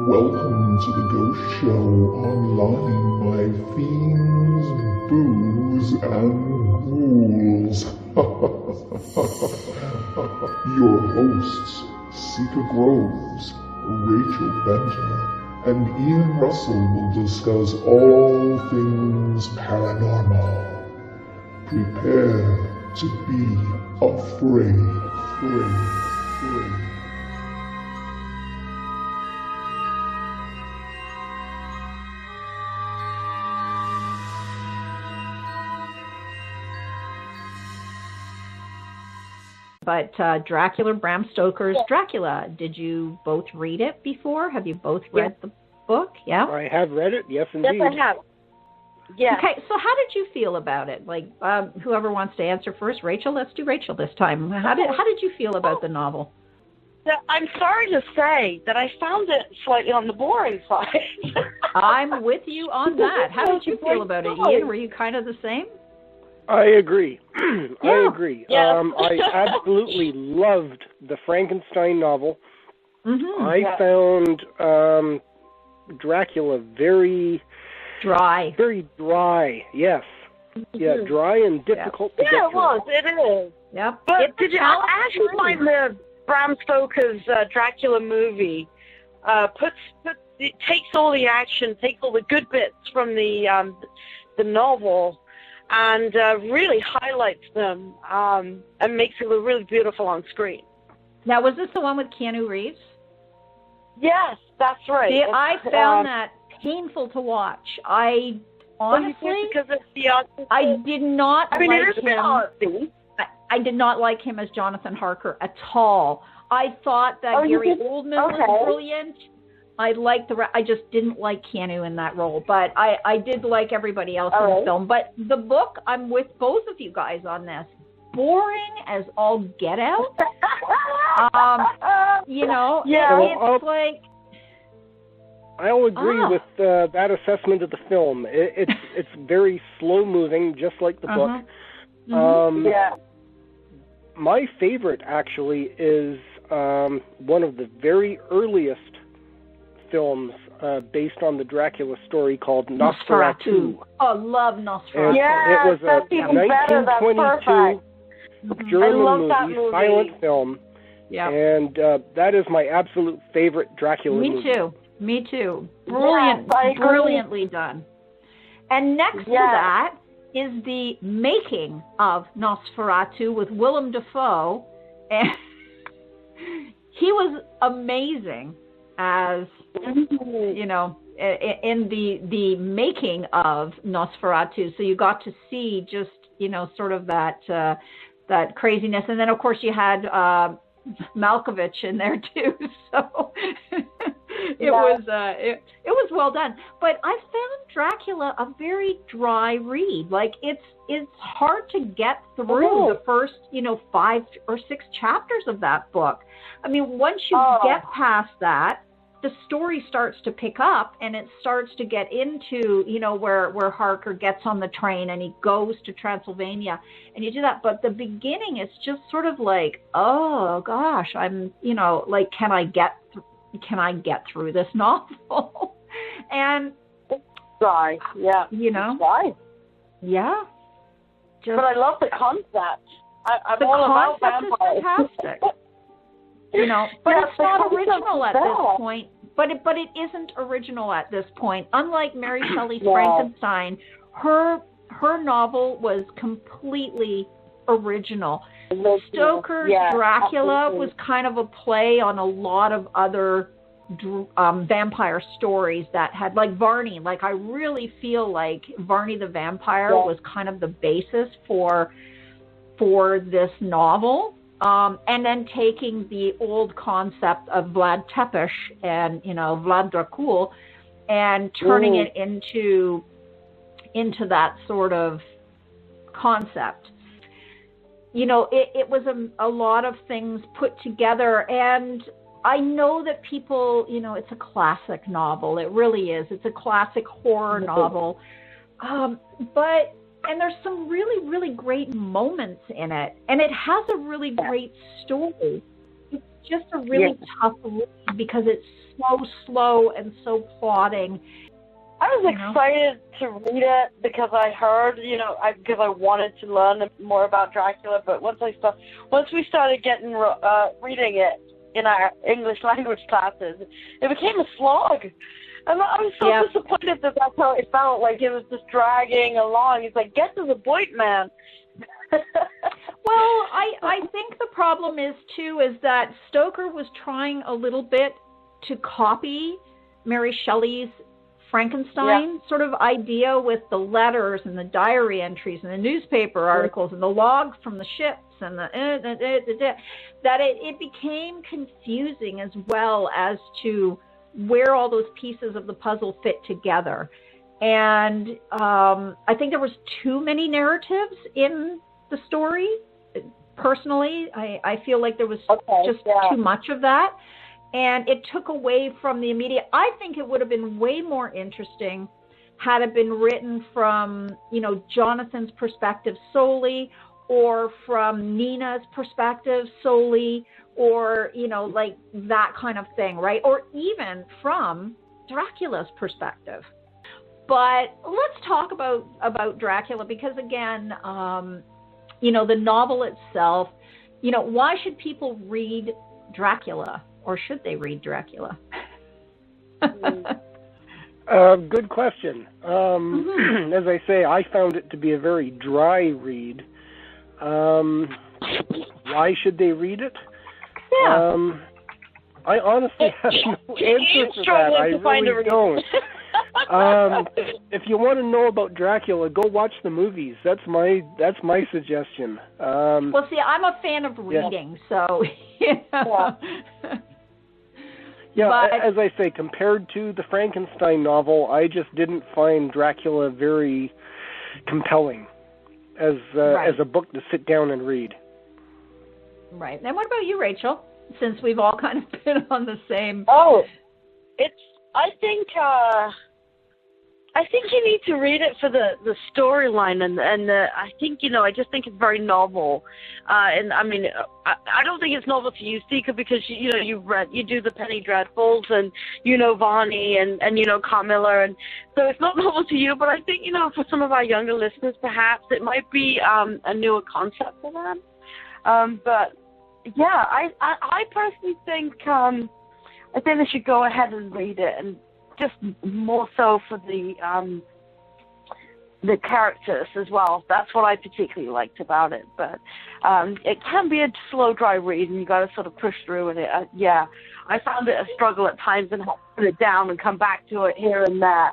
Welcome to the Ghost Show online, my fiends, booze, and ghouls. Your hosts, Seika Groves, Rachel Benter, and Ian Russell will discuss all things paranormal. Prepare to be afraid. But Dracula, Bram Stoker's Dracula, did you both read it before? Have you both read the book? Yeah? I have read it, yes indeed. Yes, I have. Yeah. Okay, so how did you feel about it? Like, whoever wants to answer first. Rachel, let's do Rachel this time. How did you feel about the novel? I'm sorry to say that I found it slightly on the boring side. I'm with you on that. How did you feel about it, Ian? Were you kind of the same? I agree. I agree. Yeah. I absolutely loved the Frankenstein novel. Mm-hmm. I found Dracula very dry. Very dry, yes. Yeah, dry and difficult to get through. It is. Yep. But I actually find the Bram Stoker's Dracula movie takes all the action, takes all the good bits from the novel, and really highlights them and makes it look really beautiful on screen. Now, was this the one with Keanu Reeves? Yes, that's right. See, I found that painful to watch. I honestly, because it's the I did not like him. I did not like him as Jonathan Harker at all. I thought that Gary Oldman was brilliant. I just didn't like Keanu in that role, but I did like everybody else in the film. But the book, I'm with both of you guys on this. Boring as all get out. It's like. I'll agree with that assessment of the film. It's very slow moving, just like the book. My favorite actually is one of the very earliest films based on the Dracula story called Nosferatu. Oh, love Nosferatu. It was a 1922 German movie, silent film. Yeah. And that is my absolute favorite Dracula movie. Me too. Brilliantly done. And next to that is the making of Nosferatu with Willem Dafoe. And he was amazing as, in the making of Nosferatu. So you got to see just, sort of that craziness. And then, of course, you had Malkovich in there, too. So it was well done. But I found Dracula a very dry read. Like, it's hard to get through the first, 5 or 6 chapters of that book. I mean, once you get past that, the story starts to pick up, and it starts to get into, where Harker gets on the train and he goes to Transylvania, and you do that. But the beginning is just sort of like, oh gosh, I'm, can I get through this novel? And dry, yeah, dry. Yeah. But I love the concept. I'm all about vampires. The concept is fantastic. But it's not original at this point. But it isn't original at this point. Unlike Mary Shelley's Frankenstein, her novel was completely original. Stoker's Dracula was kind of a play on a lot of other vampire stories that had, like Varney. Like, I really feel like Varney the Vampire was kind of the basis for this novel. And then taking the old concept of Vlad Tepes and, Vlad Dracula and turning it into that sort of concept. It was a lot of things put together, and I know that people, it's a classic novel. It really is. It's a classic horror novel. And there's some really great moments in it. And it has a really great story. just a really tough read because it's so slow and so plodding. I was excited to read it because I heard, because I wanted to learn more about Dracula. But once we started getting reading it in our English language classes, it became a slog. And I was so disappointed that that's how it felt. Like it was just dragging along. It's like, get to the point, man. Well, I think the problem is that Stoker was trying a little bit to copy Mary Shelley's Frankenstein sort of idea with the letters and the diary entries and the newspaper articles and the logs from the ships and that it became confusing as well as to where all those pieces of the puzzle fit together. And I think there was too many narratives in the story. Personally, I feel like there was too much of that. And it took away from the immediate. I think it would have been way more interesting had it been written from, Jonathan's perspective solely, or from Nina's perspective solely, or, like that kind of thing, right? Or even from Dracula's perspective. But let's talk about Dracula, because again, the novel itself, why should people read Dracula? Or should they read Dracula? Good question. As I say, I found it to be a very dry read. Why should they read it? Yeah. I honestly have no answer for that. I really don't. If you want to know about Dracula, go watch the movies. That's my suggestion. Well, see, I'm a fan of reading, so Yeah, but, as I say, compared to the Frankenstein novel, I just didn't find Dracula very compelling as a book to sit down and read. Right. And what about you, Rachel? Since we've all kind of been on the same. I think you need to read it for the storyline and I think I just think it's very novel, and I mean I don't think it's novel to you, Seika, because you do the Penny Dreadfuls and Varney and Carmilla, and so it's not novel to you. But I think for some of our younger listeners, perhaps it might be a newer concept for them. But yeah, I personally think they should go ahead and read it, and just more so for the characters as well. That's what I particularly liked about it. But it can be a slow, dry read, and you got to sort of push through it. I found it a struggle at times, and have to put it down and come back to it here and there.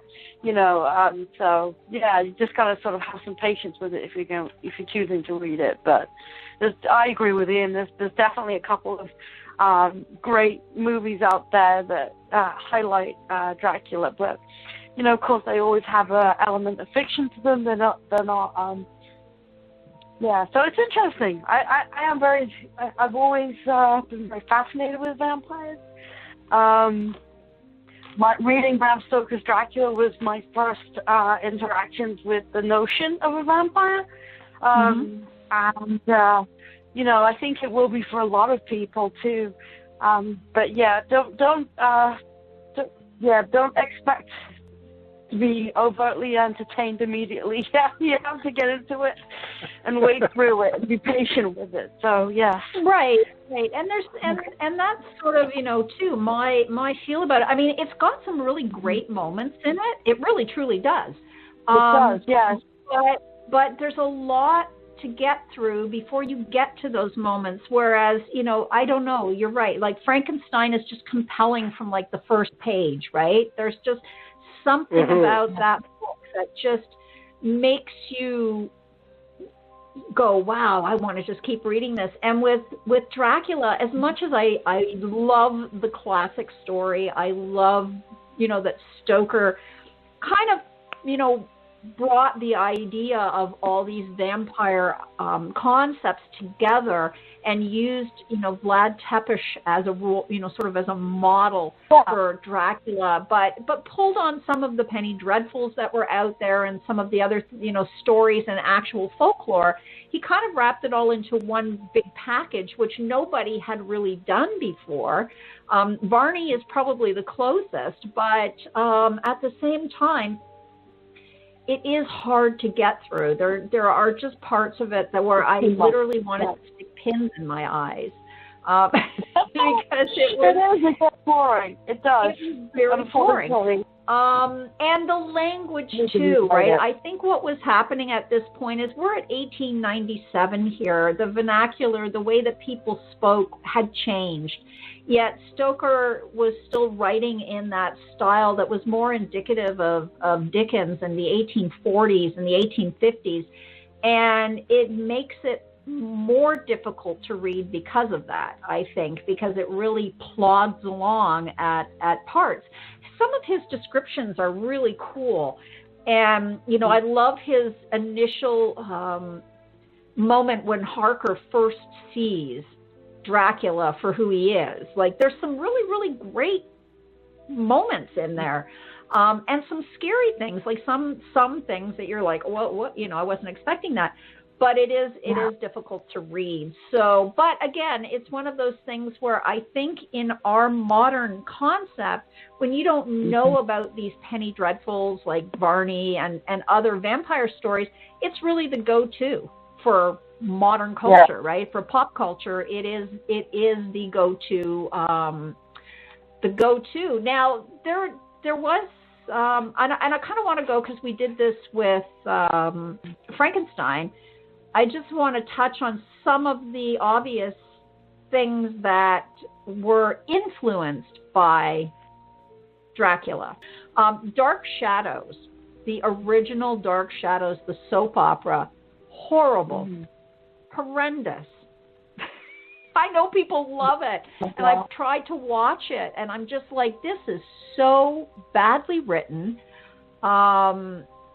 So yeah, you just got to sort of have some patience with it if you're choosing to read it. But I agree with Ian. There's definitely a couple of great movies out there that highlight Dracula, but of course they always have an element of fiction to them. They're not. So it's interesting. I've always been very fascinated with vampires. Reading Bram Stoker's Dracula was my first interactions with the notion of a vampire, and I think it will be for a lot of people too. But yeah, don't expect to be overtly entertained immediately. Yeah, you have to get into it and wade through it and be patient with it. So yeah. Right. And there's and that's sort of too my feel about it. I mean, it's got some really great moments in it. It really truly does. It does. Yeah. But there's a lot to get through before you get to those moments, whereas I don't know, you're right, like Frankenstein is just compelling from like the first page, right? There's just something about that book that just makes you go, wow, I want to just keep reading this. And with Dracula, as much as I love the classic story, I love that Stoker kind of brought the idea of all these vampire concepts together and used, Vlad Tepes as a rule, sort of as a model for Dracula, but pulled on some of the Penny Dreadfuls that were out there and some of the other, stories and actual folklore he kind of wrapped it all into one big package, which nobody had really done before. Varney is probably the closest, but at the same time, it is hard to get through. There are just parts of it that where I literally wanted to stick pins in my eyes. Because it is boring. It does. It is very boring. And the language too, right? I think what was happening at this point is we're at 1897 here. The vernacular, the way that people spoke had changed. Yet Stoker was still writing in that style that was more indicative of Dickens in the 1840s and the 1850s. And it makes it more difficult to read because of that, I think, because it really plods along at parts. Some of his descriptions are really cool. And, you know, I love his initial moment when Harker first sees Dracula for who he is. Like, there's some really, really great moments in there. And some scary things, like some things that you're like, what, you know, I wasn't expecting that. But it is difficult to read. So, but again, it's one of those things where I think in our modern concept, when you don't know about these penny dreadfuls like Varney and other vampire stories, it's really the go-to for modern culture, right? For pop culture, it is the go-to. The go-to. Now there was. And I kind of want to go because we did this with Frankenstein. I just want to touch on some of the obvious things that were influenced by Dracula. Dark Shadows, the original Dark Shadows, the soap opera, horrible, horrendous. I know people love it, and I've tried to watch it, and I'm just like, this is so badly written.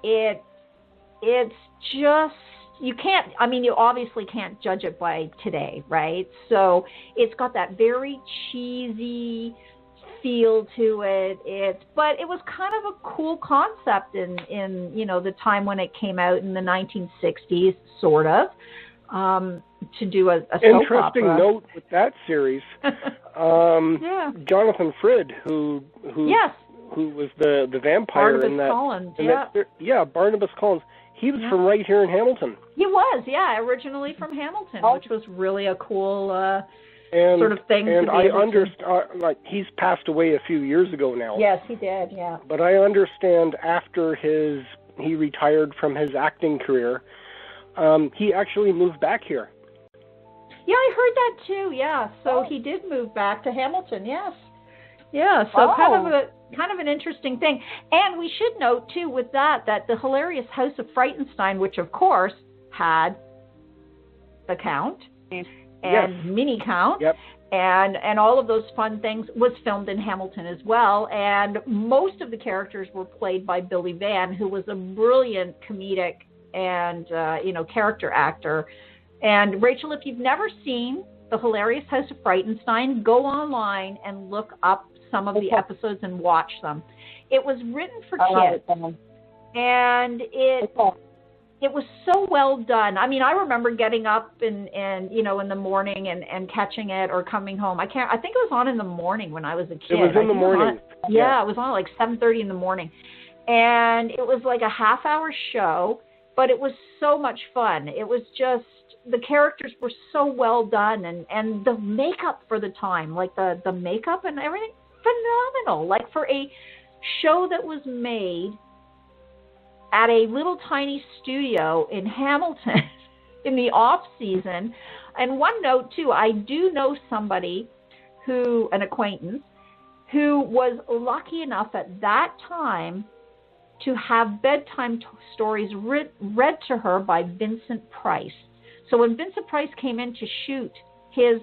It's just, you can't, I mean, you obviously can't judge it by today, right? So it's got that very cheesy feel to it. But it was kind of a cool concept in you know, the time when it came out in the 1960s, sort of. To do a soap interesting opera. Note with that series. Jonathan Frid, who was the vampire Barnabas in that. Collins, Barnabas Collins. He was from right here in Hamilton. He was, originally from Hamilton, which was really a cool sort of thing. And to be I able understand, like, he's passed away a few years ago now. Yes, he did. Yeah. But I understand after he retired from his acting career, he actually moved back here. Yeah, I heard that too. Yeah, so he did move back to Hamilton. Yes. Yeah. So kind of an interesting thing. And we should note too with that the hilarious House of Frankenstein, which of course had the Count and Mini Count. Yep. And all of those fun things was filmed in Hamilton as well. And most of the characters were played by Billy Van, who was a brilliant comedic and character actor. And Rachel, if you've never seen the hilarious House of Frankenstein, go online and look up some of the episodes and watch them. It was written for kids, and it was so well done. I mean, I remember getting up and in the morning and catching it or coming home. I think it was on in the morning when I was a kid. It was in the morning. It was on like 7:30 in the morning, and it was like a half-hour show. But it was so much fun. It was just, the characters were so well done, and the makeup for the time, like the makeup and everything, phenomenal. Like for a show that was made at a little tiny studio in Hamilton in the off season. And one note too, I do know somebody an acquaintance, who was lucky enough at that time to have bedtime stories read to her by Vincent Price. So when Vincent Price came in to shoot his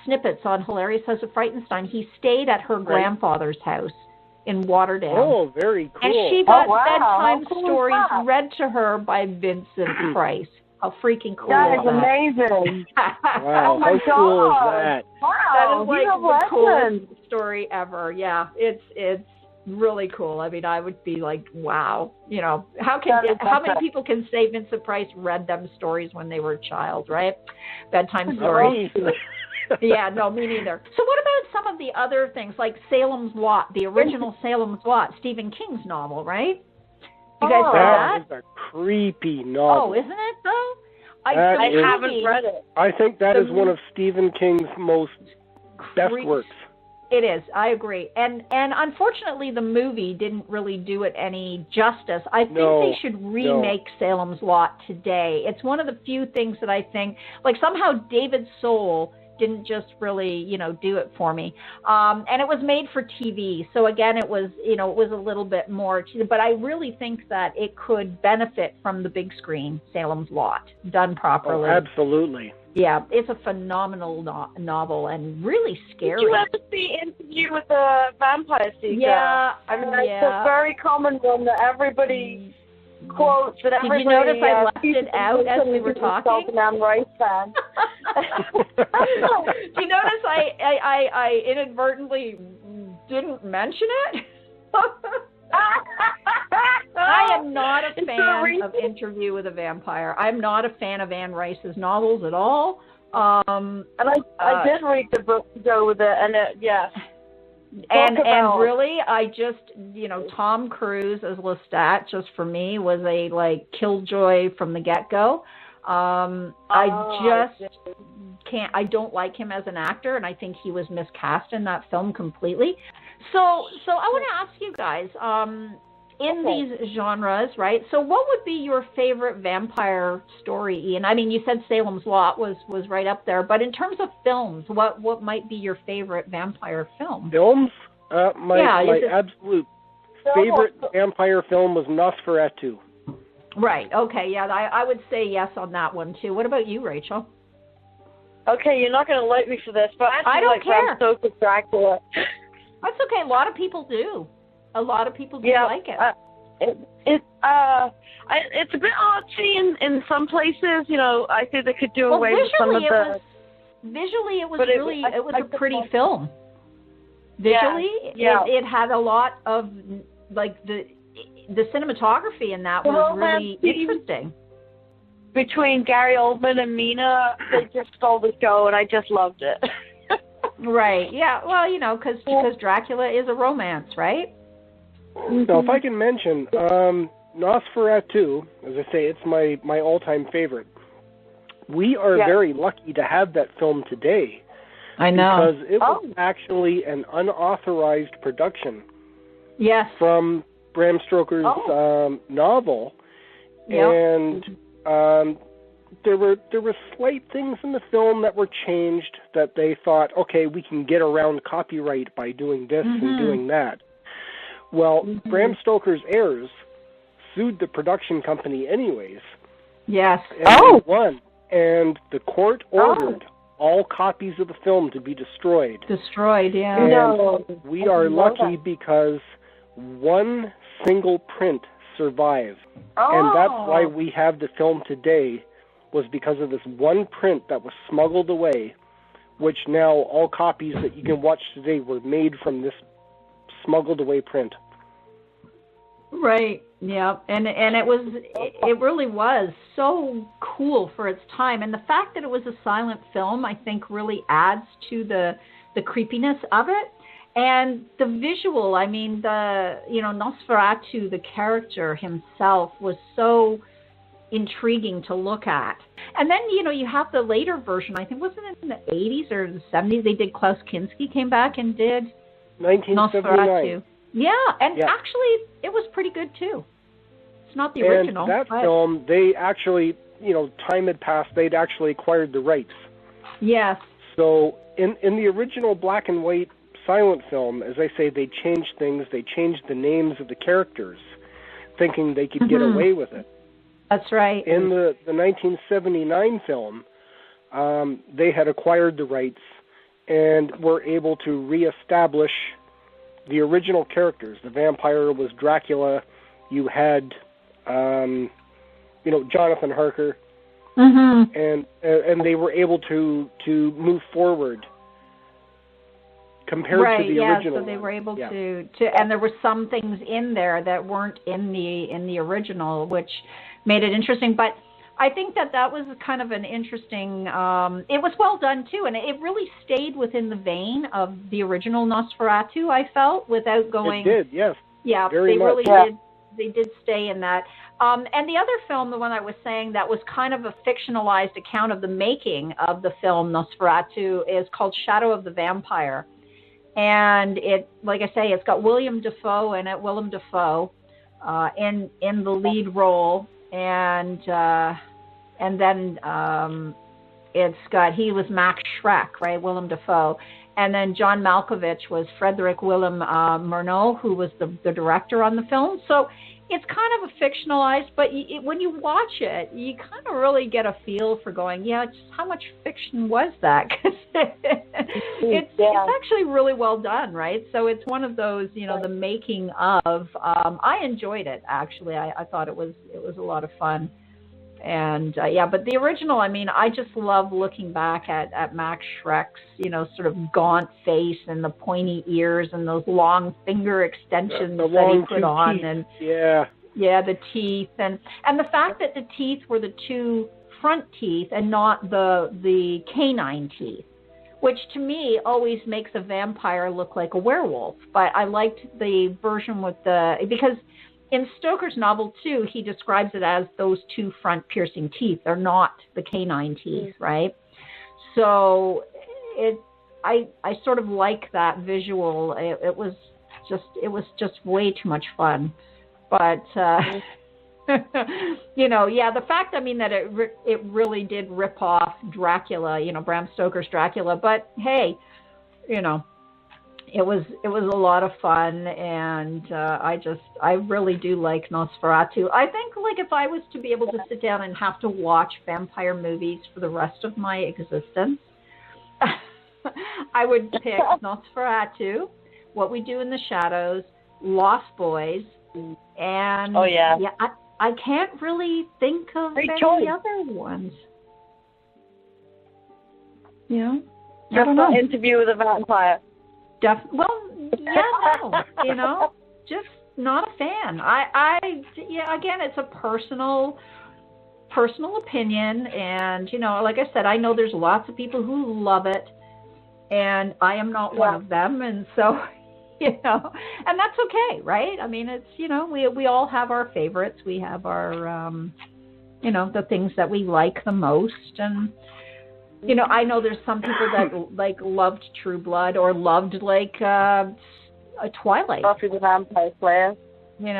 snippets on Hilarious House of Frankenstein, he stayed at her grandfather's house in Waterdale. Oh, very cool. And she got bedtime stories read to her by Vincent Price. How freaking cool that is that? Amazing. Wow, oh my how cool is God. that? Wow, that is like the coolest story ever. Yeah, it's really cool. I mean, I would be like, wow, you know, how many people can say Vincent Price read them stories when they were a child, right? Bedtime stories. Yeah, no, me neither. So what about some of the other things, like Salem's Lot, the original Salem's Lot, Stephen King's novel, right? You guys read that? That is a creepy novel. Oh, isn't it, though? I haven't read it. I think that is one of Stephen King's most best works. It is. I agree. And unfortunately, the movie didn't really do it any justice. I think they should remake Salem's Lot today. It's one of the few things that I think, like somehow David Soul didn't just really, you know, do it for me. And it was made for TV. So again, it was, you know, it was a little bit more, but I really think that it could benefit from the big screen, Salem's Lot, done properly. Oh, absolutely. Yeah, it's a phenomenal novel and really scary. Did you ever see Interview with the Vampire, Seika? Yeah. I mean, it's a very common one that everybody quotes. That Did you notice I left it out as we were talking? Anne Rice fan. Do you notice I inadvertently didn't mention it? I am not a fan of Interview with a Vampire. I'm not a fan of Anne Rice's novels at all. And I did read the book to go with it, and And really, I just, you know, Tom Cruise as Lestat, just for me, was a, like, killjoy from the get-go. I just can't, I don't like him as an actor, and I think he was miscast in that film completely. So I want to ask you guys, in these genres, right? So what would be your favorite vampire story, Ian? I mean, you said Salem's Lot was right up there, but in terms of films, what might be your favorite vampire film? Films? My absolute favorite vampire film was Nosferatu. Right, okay, yeah, I would say yes on that one, too. What about you, Rachel? Okay, you're not going to like me for this, but I don't like care. Bram Stoker's Dracula. That's okay. A lot of people do. A lot of people do like it. It's a bit artsy in some places. You know, I think they could do away with some of the. Visually, it was a pretty film. Visually, it had a lot of, like, the cinematography in that was really interesting. Between Gary Oldman and Mina, they just stole the show, and I just loved it. Right. Yeah. Well, you know, because Dracula is a romance, right? Now, if I can mention, Nosferatu, as I say, it's my all-time favorite. We are very lucky to have that film today. I know. Because it was actually an unauthorized production. Yes. From Bram Stoker's novel. Yep. And there were slight things in the film that were changed that they thought, okay, we can get around copyright by doing this and doing that. Well, Bram Stoker's heirs sued the production company anyways. Yes. And they won. And the court ordered all copies of the film to be destroyed. Destroyed, yeah. And we are lucky because one single print survived. And that's why we have the film today, was because of this one print that was smuggled away, which now all copies that you can watch today were made from this smuggled away print. Right. Yeah. And it really was so cool for its time. And the fact that it was a silent film, I think, really adds to the creepiness of it. And the visual, I mean, Nosferatu, the character himself, was so intriguing to look at. And then, you have the later version, I think, wasn't it in the 80s or the 70s? They did, Klaus Kinski came back and did 1979. Nosferatu. Yeah, and actually, it was pretty good, too. It's not the original. And that film, they actually, time had passed, they'd actually acquired the rights. Yes. So, in the original black and white silent film, as I say, they changed things. They changed the names of the characters, thinking they could get away with it. That's right. In the 1979 film, they had acquired the rights and were able to reestablish the original characters. The vampire was Dracula. You had, Jonathan Harker, and they were able to move forward compared to the original. So they were able to, and there were some things in there that weren't in the original, which made it interesting. But I think that was kind of an interesting. It was well done too, and it really stayed within the vein of the original Nosferatu. I felt without going. It did, yes. Yeah, very they much. really did. They did stay in that. And the other film, the one I was saying, that was kind of a fictionalized account of the making of the film Nosferatu, is called Shadow of the Vampire. And it, like I say, it's got Willem Dafoe in it, in the lead role, and then he was Max Schreck, right, Willem Dafoe, and then John Malkovich was Frederick Willem Murnau, who was the director on the film. So it's kind of a fictionalized, but when you watch it, you kind of really get a feel for going, just how much fiction was that? Because it's actually really well done, right? So it's one of those, the making of. I enjoyed it, actually. I thought it was a lot of fun. And but the original, I just love looking back at Max Schreck's, sort of gaunt face and the pointy ears and those long finger extensions that he put on, and the teeth, and the fact that the teeth were the two front teeth and not the canine teeth, which to me always makes a vampire look like a werewolf. But I liked the version with because in Stoker's novel, too, he describes it as those two front piercing teeth. They're not the canine teeth, right? So I sort of like that visual. It was just way too much fun. But, the fact, that it really did rip off Dracula, Bram Stoker's Dracula. But, hey, it was a lot of fun, and I really do like Nosferatu. I think, if I was to be able to sit down and have to watch vampire movies for the rest of my existence, I would pick Nosferatu, What We Do in the Shadows, Lost Boys, and I can't really think of any other ones. I don't know. Interview with a Vampire. Just not a fan. Again, it's a personal opinion, and like I said, I know there's lots of people who love it, and I am not one of them, and so and that's okay, right? It's we all have our favorites. We have our the things that we like the most, and I know there's some people that loved True Blood or loved a Twilight. Buffy the Vampire Slayer. I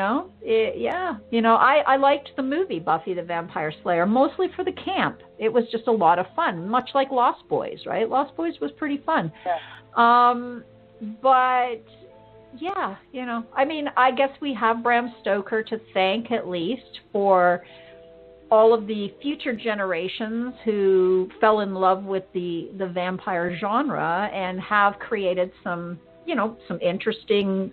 liked the movie Buffy the Vampire Slayer mostly for the camp. It was just a lot of fun, much like Lost Boys, right? Lost Boys was pretty fun. Yeah. But I guess we have Bram Stoker to thank at least for all of the future generations who fell in love with the vampire genre and have created some interesting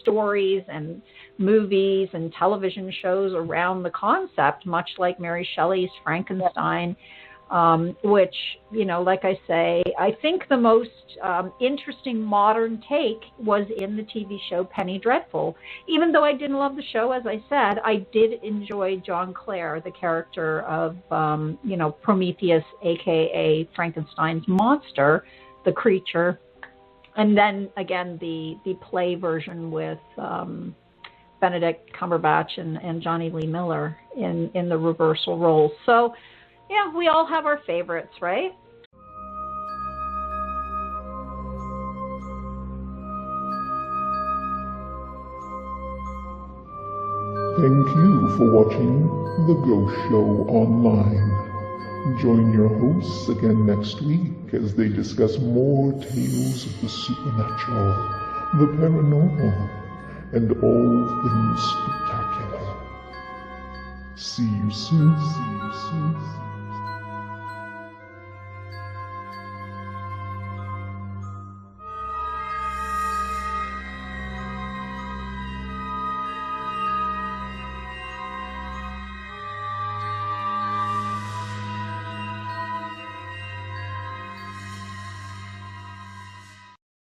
stories and movies and television shows around the concept, much like Mary Shelley's Frankenstein, which, like I say, I think the most interesting modern take was in the TV show Penny Dreadful. Even though I didn't love the show, as I said, I did enjoy John Clare, the character of, Prometheus, a.k.a. Frankenstein's monster, the creature. And then, again, the play version with Benedict Cumberbatch and Johnny Lee Miller in the reversal roles. So, we all have our favorites, right? Thank you for watching The Ghost Show Online. Join your hosts again next week as they discuss more tales of the supernatural, the paranormal, and all things spectacular. See you soon.